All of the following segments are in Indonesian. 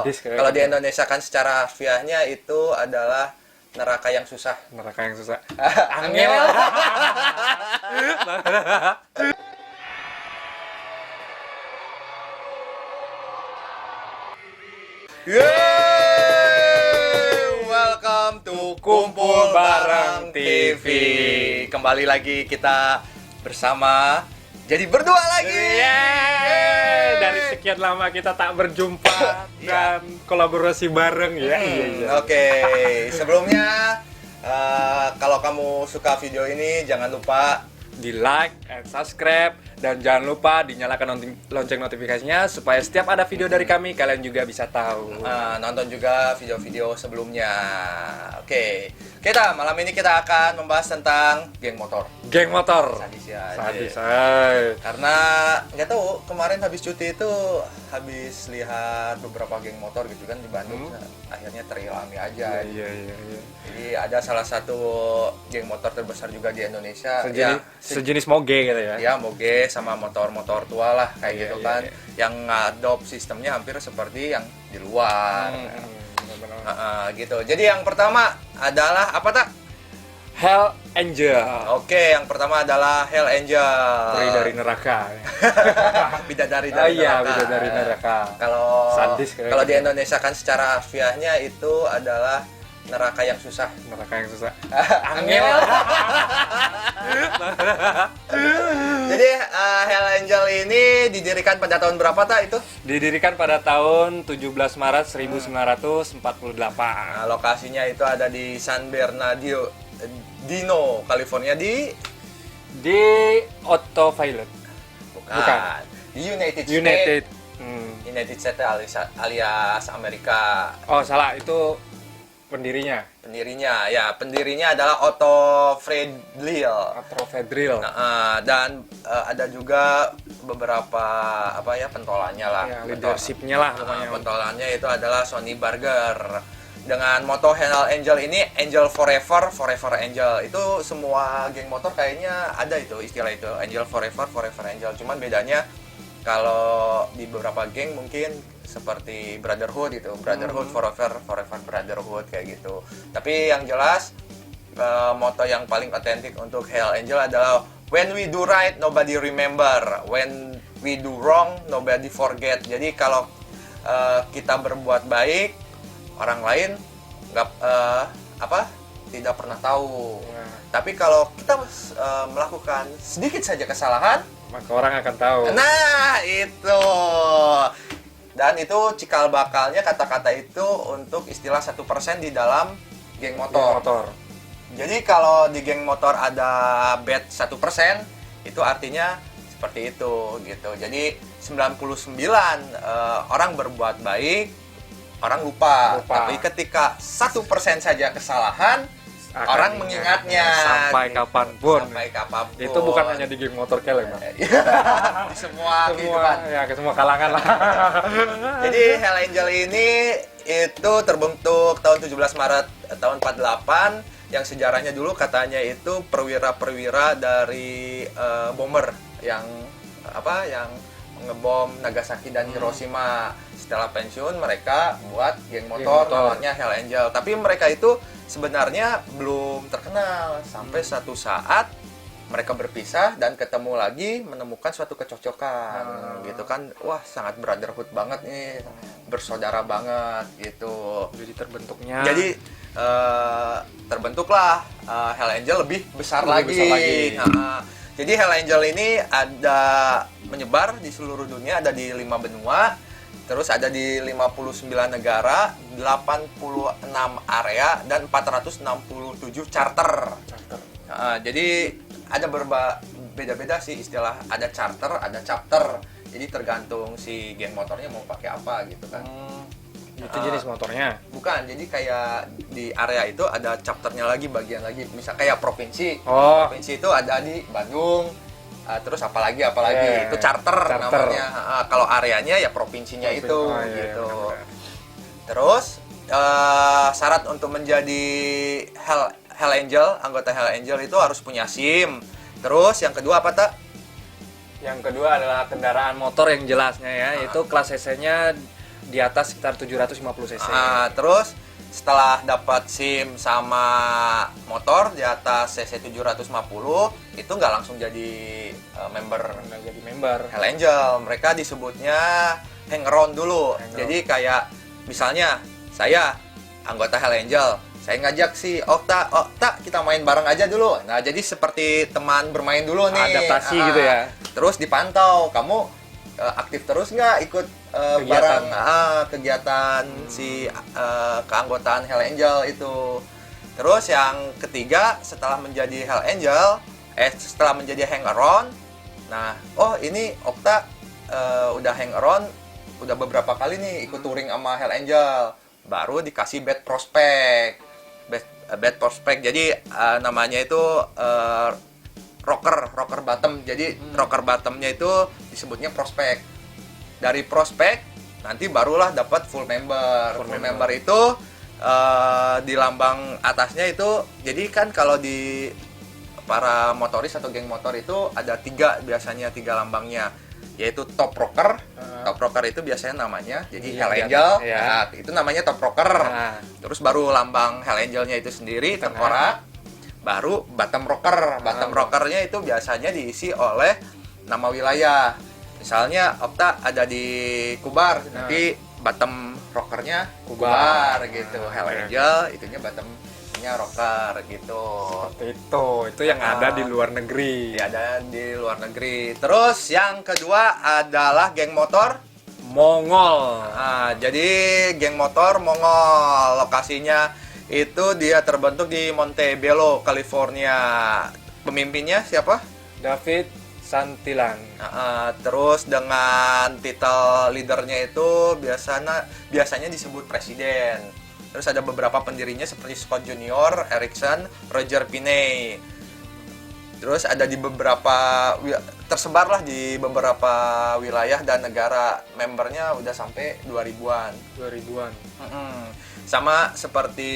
Kalau di Indonesia kan secara harfiahnya itu adalah neraka yang susah. Neraka yang susah. Angel. Welcome to Kumpul Bareng TV. Kembali lagi kita bersama, jadi berdua lagi. Yeay! Dari sekian lama kita tak berjumpa dan kolaborasi bareng ya. Oke, sebelumnya kalau kamu suka video ini jangan lupa Di like and subscribe dan jangan lupa dinyalakan lonceng notifikasinya supaya setiap ada video dari kami kalian juga bisa tahu. nonton juga video-video sebelumnya. Oke, malam ini kita akan membahas tentang geng motor. Geng motor. Sadis ya. Sadis. Karena nggak tahu, kemarin habis cuti itu habis lihat beberapa geng motor gitu kan di Bandung. Akhirnya terilhami aja. Iya. Jadi ada salah satu geng motor terbesar juga di Indonesia. Sejenis moge gitu ya. Ya moge sama motor-motor tua lah kayak Iya, gitu iya, kan. iya. Yang ngadop sistemnya hampir seperti yang di luar. Benar. Gitu. Jadi yang pertama adalah apa tak? Hell Angel. Oke, yang pertama adalah Hell Angel. Peri dari neraka. Bidadari Oh dari iya, neraka. bidadari neraka. Kalau Sadis kayaknya. kalau di Indonesia kan secara harfiahnya itu adalah neraka yang susah. Neraka yang susah. Angel. Jadi Hell Angel ini didirikan pada tahun berapa tak itu? Didirikan pada tahun 17 Maret 1948. Nah, lokasinya itu ada di San Bernardino, California di Autopilot. Bukan. Di United United. States. United States alias Amerika. Oh, salah, itu pendirinya. Pendirinya adalah Otto Friedl. Atrovadril. Dan ada juga beberapa pentolannya lah. Ya, leadership-nya lah pokoknya. Pentolannya itu adalah Sonny Barger. Dengan moto Hell Angel ini, Angel Forever, Forever Angel. Itu semua geng motor kayaknya ada itu istilah itu, Angel Forever, Forever Angel. Cuman bedanya kalau di beberapa geng mungkin seperti Brotherhood itu, Brotherhood Forever, Forever Brotherhood kayak gitu. Tapi yang jelas moto yang paling otentik untuk Hell Angel adalah When we do right, nobody remember. When we do wrong, nobody forget. Jadi kalau kita berbuat baik, orang lain tidak pernah tahu. Tapi kalau kita melakukan sedikit saja kesalahan, Maka orang akan tahu. nah itu. Dan itu cikal bakalnya kata-kata itu untuk istilah 1% di dalam geng motor. Jadi kalau di geng motor ada bet 1%, itu artinya seperti itu gitu. Jadi 99 orang berbuat baik, orang lupa. Tapi ketika 1% saja kesalahan, orang mengingatnya sampai kapanpun. Sampai kapanpun. Itu bukan hanya di geng motor keleng, Bang. Di semua kehidupan. Ya, ke semua kalangan lah. Jadi Hell Angel ini itu terbentuk tahun 17 Maret tahun 48, yang sejarahnya dulu katanya itu perwira-perwira dari bomber yang ngebom Nagasaki dan Hiroshima. Setelah pensiun mereka buat geng motor namanya Hell Angel. Tapi mereka itu sebenarnya belum terkenal sampai satu saat mereka berpisah dan ketemu lagi, menemukan suatu kecocokan gitu kan. Wah, sangat brotherhood banget nih, bersaudara banget gitu. Jadi terbentuknya. Jadi terbentuklah Hell Angel lebih besar lagi. Jadi Hell Angel ini ada menyebar di seluruh dunia, ada di 5 benua, terus ada di 59 negara, 86 area, dan 467 charter. Jadi ada beda-beda sih istilah, ada charter, ada chapter. Jadi tergantung si geng motornya mau pakai apa gitu kan. Itu jenis motornya. Bukan, jadi kayak di area itu ada chapternya lagi, bagian lagi. Misal kayak provinsi. Oh. Provinsi itu ada di Bandung. Terus apalagi itu charter namanya. Kalau areanya ya provinsinya itu gitu. Terus syarat untuk menjadi Hell Angel, anggota Hell Angel itu harus punya SIM. Terus yang kedua apa tak? Yang kedua adalah kendaraan motor yang jelasnya ya, yaitu kelas cc-nya di atas sekitar 750 cc. Terus setelah dapat SIM sama motor di atas cc 750 itu nggak langsung jadi member Hell Angel. Mereka disebutnya hangaround dulu. Jadi kayak misalnya saya anggota Hell Angel, saya ngajak si Okta kita main bareng aja dulu. Nah, jadi seperti teman bermain dulu nih. Adaptasi gitu ya. Terus dipantau, kamu aktif terus nggak ikut bareng kegiatan si keanggotaan Hell Angel itu. Terus yang ketiga, setelah menjadi Hell Angel, setelah menjadi hangaround, nah, ini Okta udah hangaround, udah beberapa kali nih ikut touring sama Hell Angel, baru dikasih bad prospect. Bad prospect, jadi namanya itu rocker bottom. Jadi rocker bottomnya itu disebutnya prospect. Dari prospect nanti barulah dapat full member. Full member itu di lambang atasnya itu, jadi kan kalau di para motoris atau geng motor itu ada biasanya tiga lambangnya, yaitu top rocker. Top rocker itu biasanya namanya jadi Hell Angel. Nah, itu namanya top rocker. Terus baru lambang Hell Angelnya itu sendiri tengkorak. Baru bottom rocker. Bottom rockernya itu biasanya diisi oleh nama wilayah. Misalnya Okta ada di Kubar, nanti bottom rockernya Kubar gitu. Hell Angel itunya bottomnya rocker gitu. Seperti itu yang ada di luar negeri. Ya, ada di luar negeri. Terus yang kedua adalah geng motor Mongol. Jadi geng motor Mongol, lokasinya itu dia terbentuk di Montebello, California. Pemimpinnya siapa? David Santillan. Terus dengan titel leadernya itu biasanya disebut presiden. Terus ada beberapa pendirinya seperti Scott Junior, Erickson, Roger Pinney. Terus ada tersebarlah di beberapa wilayah dan negara. Membernya udah sampai 2000-an. Sama seperti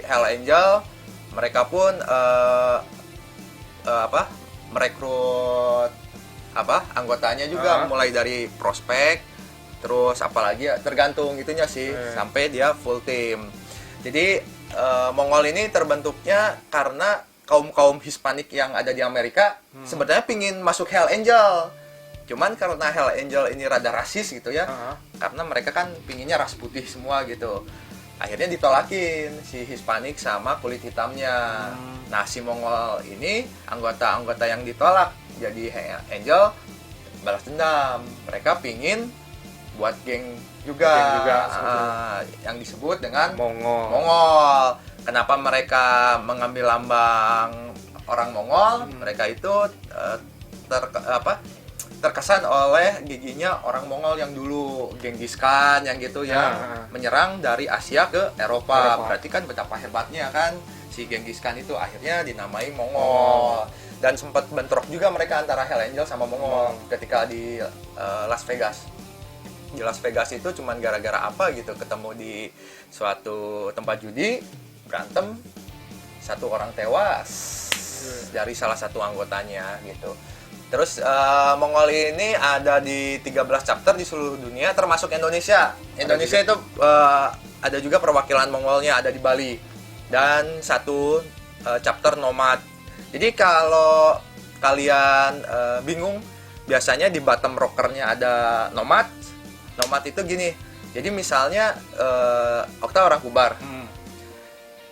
Hell Angel, mereka pun merekrut anggotanya juga mulai dari prospek, terus apalagi tergantung itunya sih sampai dia full team. Jadi Mongol ini terbentuknya karena kaum Hispanik yang ada di Amerika sebenarnya pingin masuk Hell Angel. Cuman karena Hell Angel ini rada rasis gitu ya, karena mereka kan pinginnya ras putih semua gitu. Akhirnya ditolakin si Hispanik sama kulit hitamnya. Nah, si Mongol ini anggota-anggota yang ditolak jadi Hell Angel balas dendam. Mereka pingin buat geng juga yang disebut dengan Mongol. Kenapa mereka mengambil lambang orang Mongol? Mereka itu terkesan oleh giginya orang Mongol yang dulu, Genghis Khan yang gitu yang menyerang dari Asia ke Eropa. Berarti kan betapa hebatnya kan si Genghis Khan itu, akhirnya dinamai Mongol. Dan sempat bentrok juga mereka antara Hell Angel sama Mongol ketika di Las Vegas. Di Las Vegas itu cuman gara-gara apa gitu, ketemu di suatu tempat judi, berantem, satu orang tewas dari salah satu anggotanya gitu. Terus Mongol ini ada di 13 chapter di seluruh dunia termasuk Indonesia. Indonesia itu ada juga perwakilan Mongolnya, ada di Bali. Dan satu chapter nomad. Jadi kalau kalian bingung, biasanya di bottom rockernya ada nomad. Nomad itu gini. Jadi misalnya Okta orang Kubar.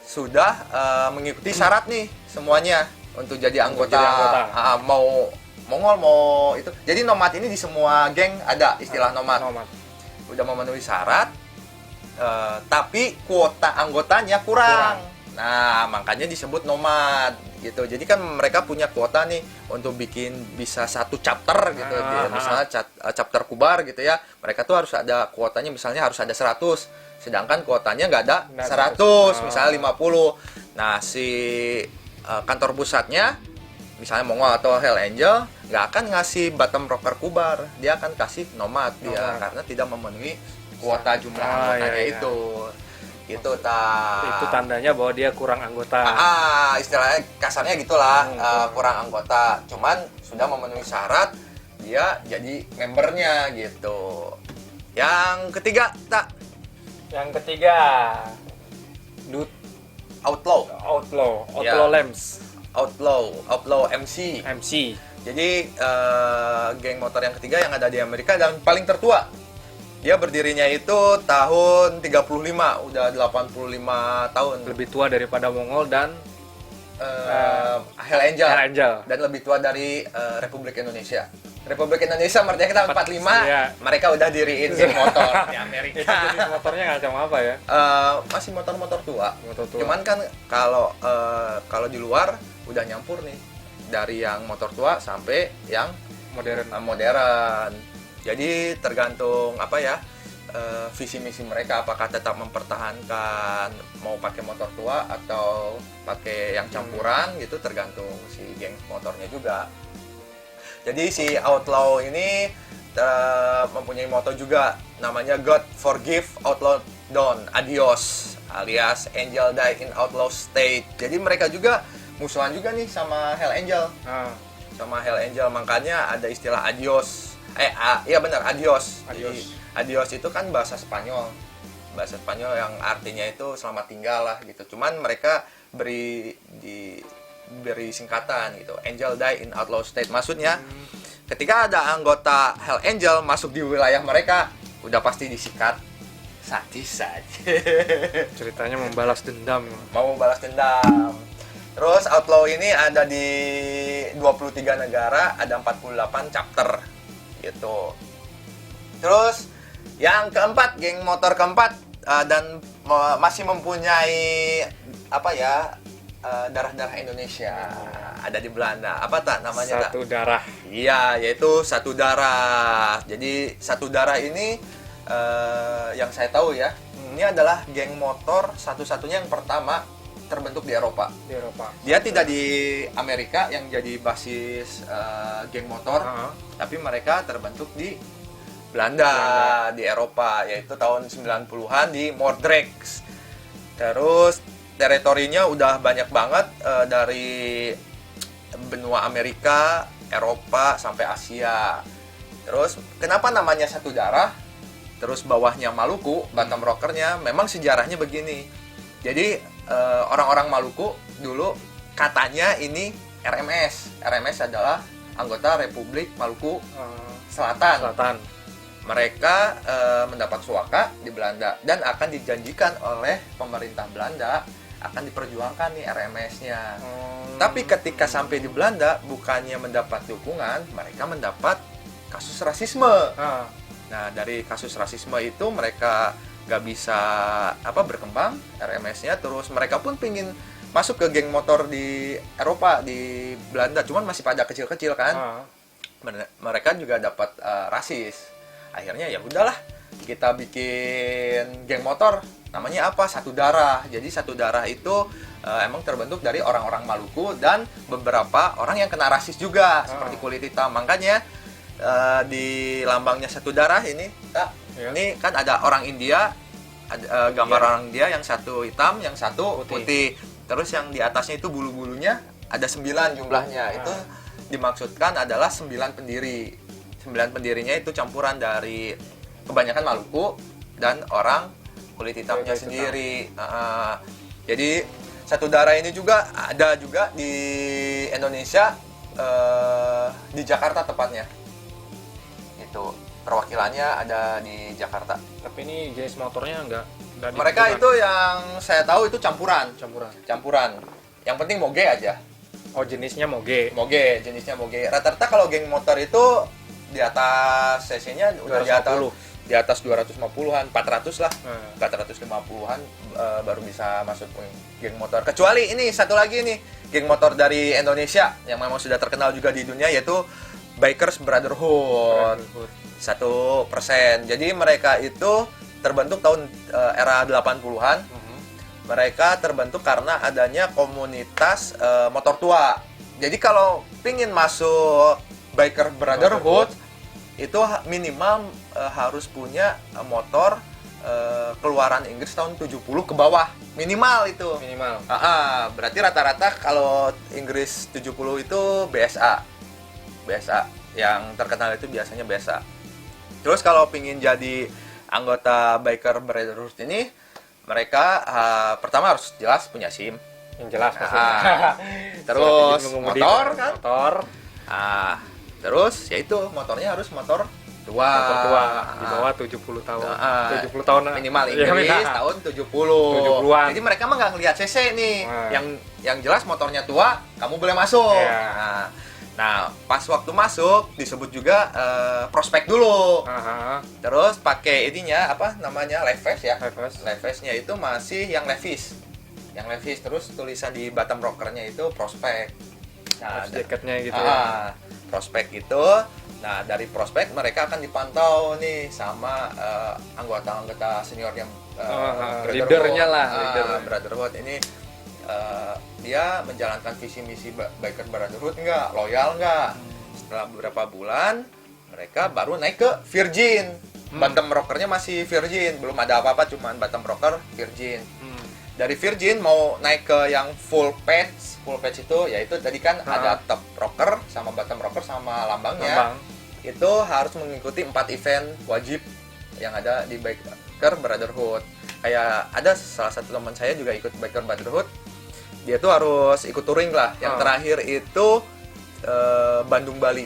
Sudah mengikuti syarat nih semuanya untuk jadi anggota. Mau Mongol mau itu. Jadi nomad ini di semua geng ada istilah nomad. Udah memenuhi syarat, tapi kuota anggotanya kurang. Nah, makanya disebut nomad gitu. Jadi kan mereka punya kuota nih untuk bikin bisa satu chapter gitu. Misalnya chapter Kubar gitu ya. Mereka tuh harus ada kuotanya, misalnya harus ada 100. Sedangkan kuotanya nggak ada 100, misalnya 50. Nah, si kantor pusatnya misalnya Mongol atau Hell Angel nggak akan ngasih bottom rocker Kubar, dia akan kasih nomad dia karena tidak memenuhi kuota jumlah anggotanya itu. Gitu Itu tandanya bahwa dia kurang anggota. Istilahnya kasarnya gitulah, kurang anggota. Cuman sudah memenuhi syarat, dia jadi membernya gitu. Yang ketiga, tak Yang ketiga, Dut Outlaw. Outlaw Ya. Lamps Outlaw MC. MC. Jadi geng motor yang ketiga yang ada di Amerika dan paling tertua. Dia berdirinya itu tahun 35, udah 85 tahun. Lebih tua daripada Mongol dan Hell Angel. Hell Angel. Dan lebih tua dari Republik Indonesia. Republik Indonesia merdeka tahun 45, Iya. mereka udah diriin geng motor di Amerika. Itu jadi motornya macam apa ya? Masih motor-motor tua. Motor tua. Cuman kan kalau di luar udah nyampur nih dari yang motor tua sampai yang Modern. modern. Jadi tergantung apa ya visi misi mereka, apakah tetap mempertahankan mau pakai motor tua atau pakai yang campuran gitu, tergantung si geng motornya juga. Jadi si Outlaw ini mempunyai moto juga namanya God Forgive Outlaw Don't Adios, alias Angel Die in Outlaw State. Jadi mereka juga musuhan juga nih sama Hell Angel. Sama Hell Angel, makanya ada istilah adios. Iya benar, adios. Adios. Jadi, adios itu kan bahasa Spanyol. Bahasa Spanyol yang artinya itu selamat tinggal lah gitu. Cuman mereka beri singkatan gitu. Angel Die in Outlaw State. Maksudnya ketika ada anggota Hell Angel masuk di wilayah mereka, udah pasti disikat sadis saja. Ceritanya membalas dendam. Mau balas dendam. Terus Outlaw ini ada di 23 negara, ada 48 chapter gitu. Terus yang keempat, geng motor keempat dan masih mempunyai apa ya darah-darah Indonesia, ada di Belanda. Apa tak namanya? Satu darah. Iya, yaitu Satu Darah. Jadi Satu Darah ini yang saya tahu ya, ini adalah geng motor satu-satunya yang pertama terbentuk di Eropa. Di Eropa. Dia tidak di Amerika yang jadi basis geng motor, tapi mereka terbentuk di Belanda, di Eropa, yaitu tahun 90-an di Moordrecht. Terus teritorinya udah banyak banget dari benua Amerika, Eropa sampai Asia. Terus kenapa namanya Satu Darah? Terus bawahnya Maluku, bottom rockernya, memang sejarahnya begini. Jadi orang-orang Maluku dulu katanya ini RMS. RMS adalah anggota Republik Maluku Selatan. Mereka mendapat suaka di Belanda dan akan dijanjikan oleh pemerintah Belanda akan diperjuangkan nih RMS-nya. Tapi ketika sampai di Belanda bukannya mendapat dukungan, mereka mendapat kasus rasisme. Nah, dari kasus rasisme itu mereka gak bisa berkembang RMS-nya, terus mereka pun pingin masuk ke geng motor di Eropa, di Belanda, cuman masih pada kecil-kecil kan. Mereka juga dapat rasis. Akhirnya ya udahlah, kita bikin geng motor namanya apa? Satu Darah. Jadi Satu Darah itu emang terbentuk dari orang-orang Maluku dan beberapa orang yang kena rasis juga seperti kulit hitam. Makanya di lambangnya Satu Darah ini ini kan ada orang India, ada gambar orang India, yang satu hitam, yang satu putih. Terus yang di atasnya itu bulu-bulunya ada 9 jumlahnya. Itu dimaksudkan adalah 9 pendiri. 9 pendirinya itu campuran dari kebanyakan Maluku dan orang kulit hitamnya sendiri. Jadi Satu Darah ini juga ada juga di Indonesia, di Jakarta tepatnya. Itu perwakilannya ada di Jakarta. Tapi ini jenis motornya enggak Mereka itu yang saya tahu itu campuran. campuran. Yang penting moge aja. Oh, jenisnya moge. Jenisnya moge. Rata-rata kalau geng motor itu di atas cc-nya udah di atas 250-an, 400 lah. 450-an baru bisa masuk geng motor. Kecuali ini satu lagi nih, geng motor dari Indonesia yang memang sudah terkenal juga di dunia, yaitu Bikers Brotherhood. 1%. Jadi mereka itu terbentuk tahun era 80-an. Mereka terbentuk karena adanya komunitas motor tua. Jadi kalau pingin masuk Biker Brotherhood itu minimal harus punya motor keluaran Inggris tahun 70 ke bawah. Minimal itu. Berarti rata-rata kalau Inggris 70 itu BSA. BSA yang terkenal itu biasanya BSA. Terus kalau pingin jadi anggota Biker Brotherhood ini mereka pertama harus jelas punya SIM. Yang jelas Terus motor kan? Motor. Terus yaitu motornya harus motor tua. Motor tua di bawah 70 tahun. 70 tahun Minimal ya, Inggris tahun 70. 70-an. Jadi mereka mah nggak ngelihat CC nih. Nah. Yang jelas motornya tua, kamu boleh masuk. Ya. Nah, pas waktu masuk disebut juga prospek dulu. Terus pakai ininya apa namanya live vest ya. Live vestnya itu masih yang levis. Yang levis terus tulisan di bottom rockernya itu prospek. Nah, jaketnya gitu ya. Prospek gitu. Nah, dari prospek mereka akan dipantau nih sama anggota-anggota senior yang leadernya lah, Brotherhood ini dia menjalankan visi misi Biker Brotherhood enggak, loyal enggak. Setelah beberapa bulan mereka baru naik ke Virgin. Bottom rockernya masih Virgin, belum ada apa-apa, cuman bottom rocker Virgin. Dari Virgin mau naik ke yang full patch itu yaitu tadi kan ada top rocker sama bottom rocker sama lambangnya. Itu harus mengikuti 4 event wajib yang ada di Biker Brotherhood. Kayak ada salah satu teman saya juga ikut Biker Brotherhood. Dia tuh harus ikut touring lah. Yang terakhir itu Bandung Bali.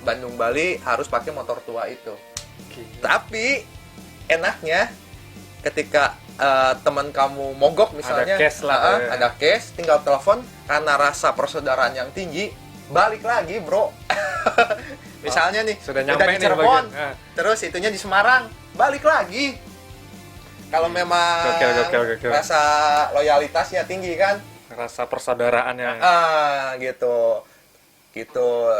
Bandung Bali harus pakai motor tua itu. Tapi enaknya ketika teman kamu mogok misalnya, ada case, tinggal telepon, karena rasa persaudaraan yang tinggi, balik lagi bro. Misalnya nih, sudah di Cirebon, terus itunya di Semarang, balik lagi. Kalau memang rasa loyalitasnya tinggi kan, rasa persaudaraannya, gitu.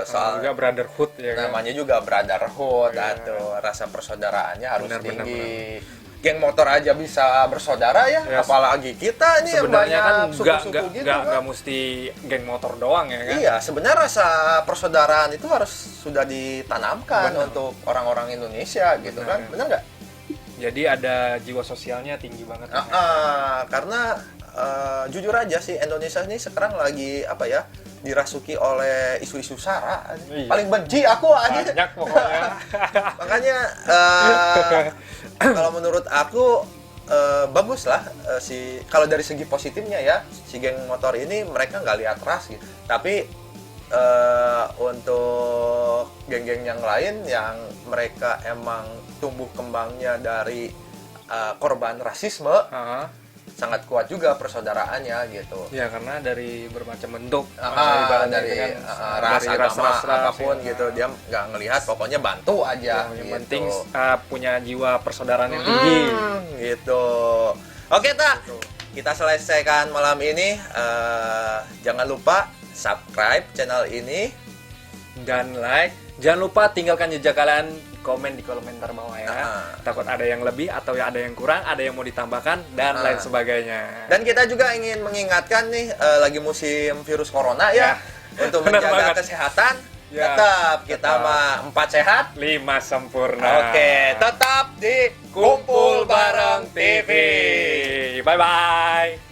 Soal juga brotherhood ya kan? Namanya juga brotherhood, atau rasa persaudaraannya harus tinggi. Geng motor aja bisa bersaudara ya, apalagi kita nih sebenarnya banyak kan suku-suku gitu kan. Nggak mesti geng motor doang ya kan? Iya, sebenarnya rasa persaudaraan itu harus sudah ditanamkan untuk orang-orang Indonesia gitu kan, benar nggak? Jadi ada jiwa sosialnya tinggi banget. Karena jujur aja sih Indonesia ini sekarang lagi apa ya, dirasuki oleh isu-isu sara. Paling benci aku aja. Banyak pokoknya. Makanya kalau menurut aku bagus lah kalau dari segi positifnya ya, si geng motor ini mereka nggak lihat ras gitu. Tapi untuk geng-geng yang lain yang mereka emang tumbuh kembangnya dari korban rasisme, sangat kuat juga persaudaraannya gitu. Ya karena dari bermacam bentuk, dari ras, agama, apapun gitu, dia nggak ngelihat, pokoknya bantu aja. Yang gitu. penting punya jiwa persaudaraan yang tinggi. Gitu. Oke tak, kita selesaikan malam ini. Jangan lupa subscribe channel ini dan like. Jangan lupa tinggalkan jejak kalian, komen di komentar bawah ya. Takut ada yang lebih atau ada yang kurang, ada yang mau ditambahkan dan lain sebagainya. Dan kita juga ingin mengingatkan nih, lagi musim virus corona ya, untuk menjaga kesehatan. Tetap kita mah 4 sehat, 5 sempurna. Oke, tetap di Kumpul Bareng TV. Bye bye.